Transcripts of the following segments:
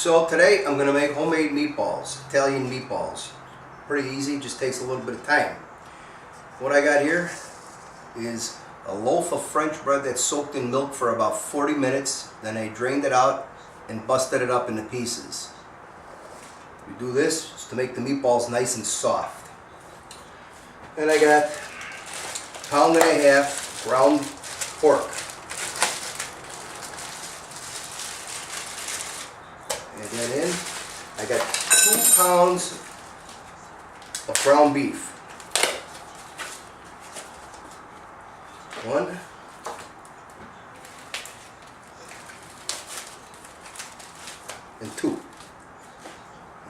So today I'm going to make homemade meatballs, Italian meatballs. Pretty easy, just takes a little bit of time. What I got here is a loaf of French bread that's soaked in milk for about 40 minutes. Then I drained it out and busted it up into pieces. You do this just to make the meatballs nice and soft. Then I got a pound and a half ground pork. Add that in. I got 2 pounds of ground beef. 1. And 2.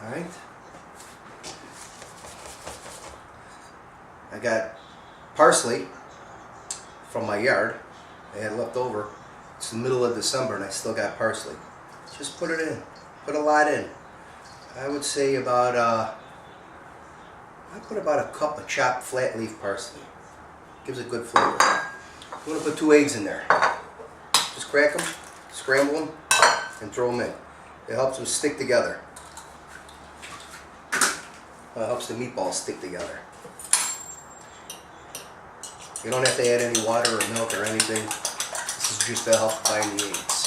Alright. I got parsley from my yard. I had left over. It's the middle of December and I still got parsley. Just put it in. Put a lot in. I would say about I put about a cup of chopped flat leaf parsley. Gives a good flavor. I'm going to put 2 eggs in there. Just crack them, scramble them, and throw them in. It helps them stick together. It helps the meatballs stick together. You don't have to add any water or milk or anything. This is just to help bind the eggs.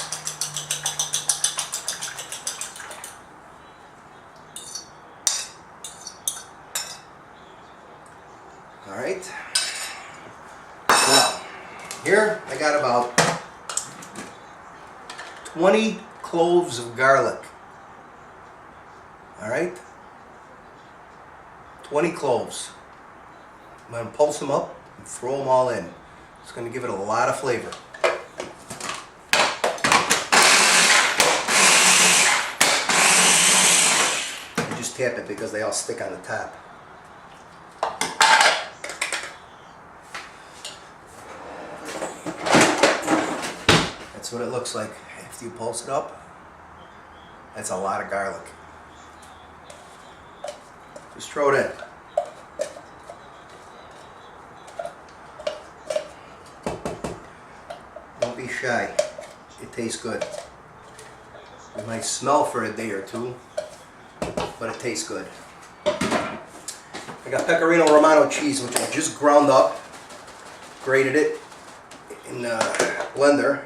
Alright. Now, here I got about 20 cloves of garlic. Alright? 20 cloves. I'm going to pulse them up and throw them all in. It's going to give it a lot of flavor. I just tap it because they all stick on the top. That's what it looks like after you pulse it up. That's a lot of garlic. Just throw it in. Don't be shy. It tastes good. It might smell for a day or two, but it tastes good. I got pecorino romano cheese, which I just ground up, grated it in a blender.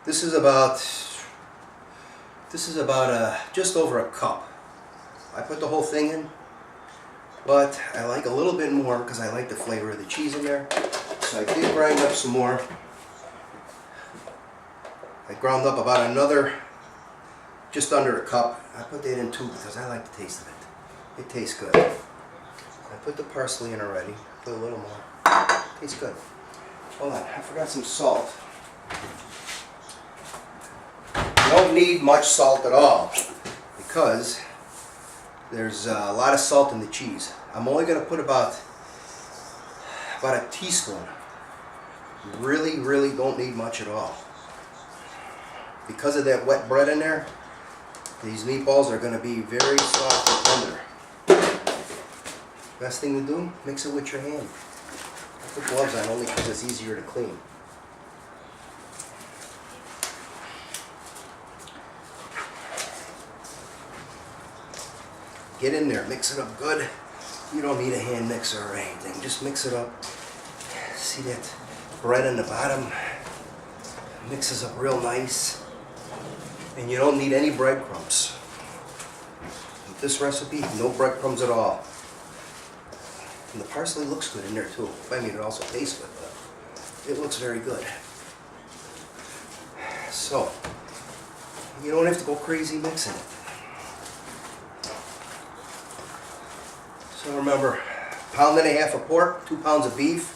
This is about just over a cup. I put the whole thing in, but I like a little bit more because I like the flavor of the cheese in there. So I did grind up some more. I ground up about another, just under a cup. I put that in too because I like the taste of it. It tastes good. I put the parsley in already. Put a little more. Tastes good. Hold on, I forgot some salt. You don't need much salt at all because there's a lot of salt in the cheese. I'm only going to put about a teaspoon. You really don't need much at all. Because of that wet bread in there, these meatballs are going to be very soft and tender. Best thing to do, mix it with your hand. I put gloves on only because it's easier to clean. Get in there, mix it up good. You don't need a hand mixer or anything. Just mix it up. See that bread in the bottom? Mixes up real nice. And you don't need any breadcrumbs. With this recipe, no breadcrumbs at all. And the parsley looks good in there too. I mean, it also tastes good, but it looks very good. So, you don't have to go crazy mixing it. So remember, 1.5 pounds of pork, 2 pounds of beef,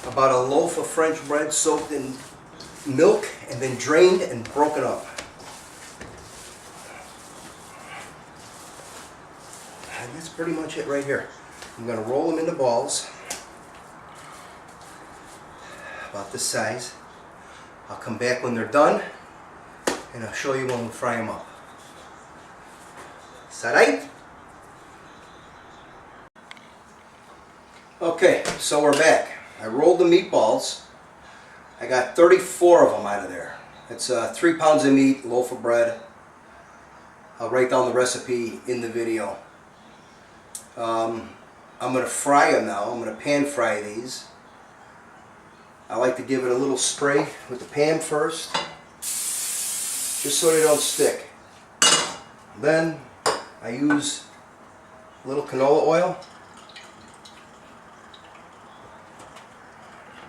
about a loaf of French bread soaked in milk and then drained and broken up. And that's pretty much it right here. I'm going to roll them into balls, about this size. I'll come back when they're done and I'll show you when we fry them up. Is that right? Okay, so we're back. I rolled the meatballs. I got 34 of them out of there. It's 3 pounds of meat, loaf of bread. I'll write down the recipe in the video. I'm going to fry them now. I'm going to pan fry these. I like to give it a little spray with the pan first, just so they don't stick. Then I use a little canola oil.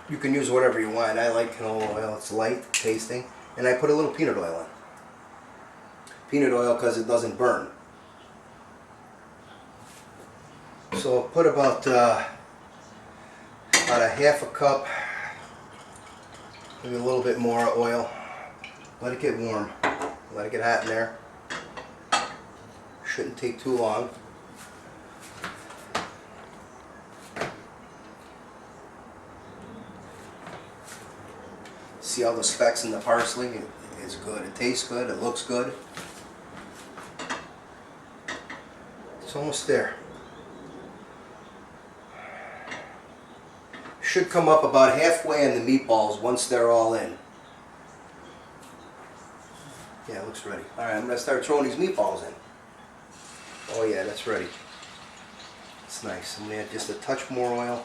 You can use whatever you want. I like canola oil. It's light tasting. And I put a little peanut oil in. Peanut oil because it doesn't burn. So I'll put about a half a cup, maybe a little bit more oil. Let it get warm. Let it get hot in there. Shouldn't take too long. See all the specks in the parsley? It's good. It tastes good. It looks good. It's almost there. Should come up about halfway in the meatballs once they're all in. Yeah, it looks ready. Alright, I'm going to start throwing these meatballs in. Oh yeah, that's ready. It's nice. I'm going to add just a touch more oil.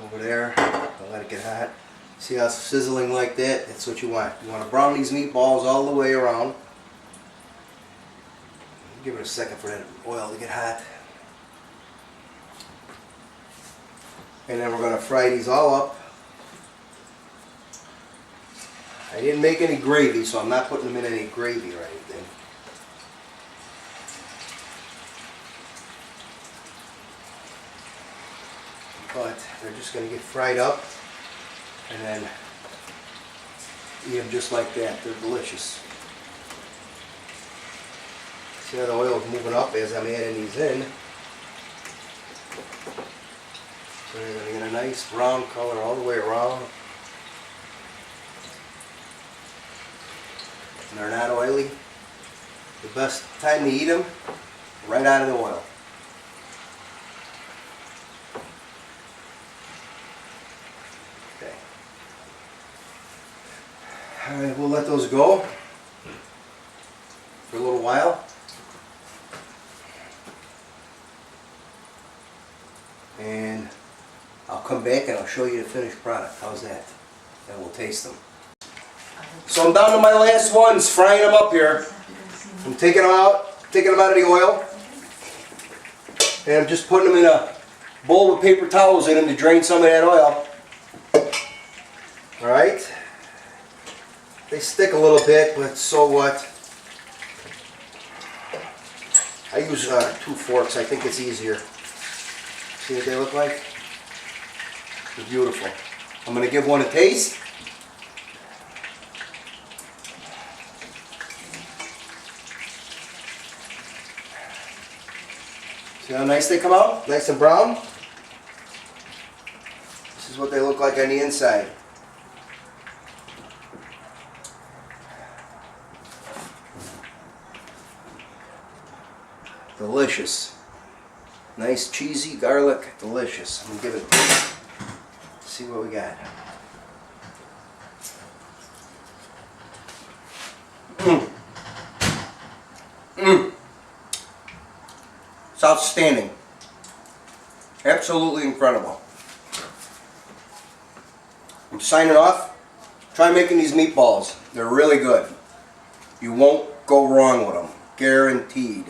Over there. I'll let it get hot. See how it's sizzling like that? That's what you want. You want to brown these meatballs all the way around. Give it a second for that oil to get hot. And then we're going to fry these all up. I didn't make any gravy, so I'm not putting them in any gravy or anything. But they're just going to get fried up and then eat them just like that. They're delicious. See how the oil is moving up as I'm adding these in. So you're going to get a nice brown color all the way around. And they're not oily. The best time to eat them, right out of the oil. Okay. Alright, we'll let those go for a little while. And I'll come back and I'll show you the finished product. How's that? And we'll taste them. So I'm down to my last ones, frying them up here. I'm taking them out of the oil. And I'm just putting them in a bowl with paper towels in them to drain some of that oil. Alright? They stick a little bit, but so what? I use 2 forks. I think it's easier. See what they look like? They're beautiful. I'm going to give one a taste. See how nice they come out? Nice and brown. This is what they look like on the inside. Delicious. Nice cheesy garlic, delicious. I'm gonna give it a taste. See what we got. It's outstanding. Absolutely incredible. I'm signing off. Try making these meatballs. They're really good. You won't go wrong with them. Guaranteed.